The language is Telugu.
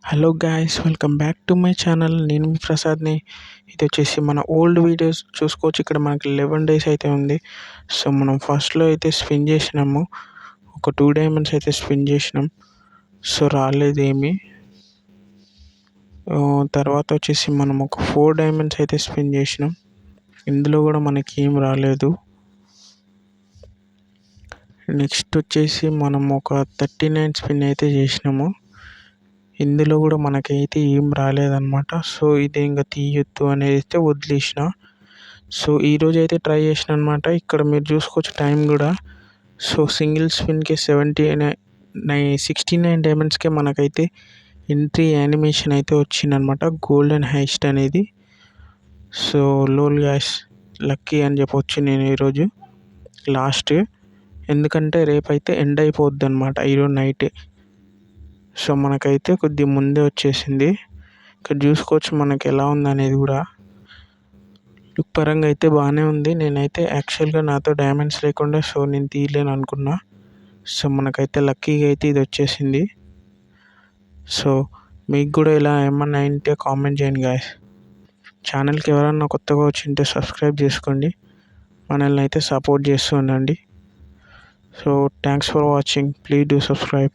Hello guys, welcome back to my channel. నేను మీ ప్రసాద్ని. ఇది వచ్చేసి మన ఓల్డ్ వీడియోస్ చూసుకోవచ్చు. ఇక్కడ మనకి 11 డేస్ అయితే ఉంది. సో మనం ఫస్ట్లో అయితే స్పిన్ చేసినాము, ఒక 2 డైమండ్స్ అయితే స్పిన్ చేసినాం. సో రాలేదేమి. తర్వాత వచ్చేసి మనం ఒక 4 డైమండ్స్ అయితే స్పిన్ చేసినాం. ఇందులో కూడా మనకి ఏం రాలేదు. నెక్స్ట్ వచ్చేసి మనం ఒక 39 స్పిన్ అయితే చేసినాము. ఇందులో కూడా మనకైతే ఏం రాలేదన్నమాట. సో ఇది ఇంకా తీయొద్దు అనేది అయితే వదిలేసిన. సో ఈరోజు అయితే ట్రై చేసిన అనమాట. ఇక్కడ మీరు చూసుకోవచ్చు టైం కూడా. సో సింగిల్ స్పిన్కి 69 డైమండ్స్కే మనకైతే ఎంట్రీ యానిమేషన్ అయితే వచ్చిందనమాట, గోల్డెన్ హైస్ట్ అనేది. సో లోల్ గ్యాస్ లక్కీ అని చెప్పొచ్చు నేను ఈరోజు లాస్ట్. ఎందుకంటే రేపైతే ఎండ్ అయిపోద్ది అనమాట, ఈరోజు నైటే. సో మనకైతే కొద్ది ముందే వచ్చేసింది. ఇక్కడ చూసుకోవచ్చు మనకి ఎలా ఉంది అనేది కూడా. లుక్ పరంగా అయితే బాగానే ఉంది. నేనైతే యాక్చువల్గా నాతో డైమండ్స్ లేకుండా సో నేను తీయలేను అనుకున్నా. సో మనకైతే లక్కీగా అయితే ఇది వచ్చేసింది. సో మీకు కూడా ఇలా ఏమన్నా అయింటే కామెంట్ చేయండి గాయస్. ఛానల్కి ఎవరన్నా కొత్తగా వచ్చింటే సబ్స్క్రైబ్ చేసుకోండి, మనల్ని అయితే సపోర్ట్ చేస్తూ ఉండండి. So thanks for watching, please do subscribe.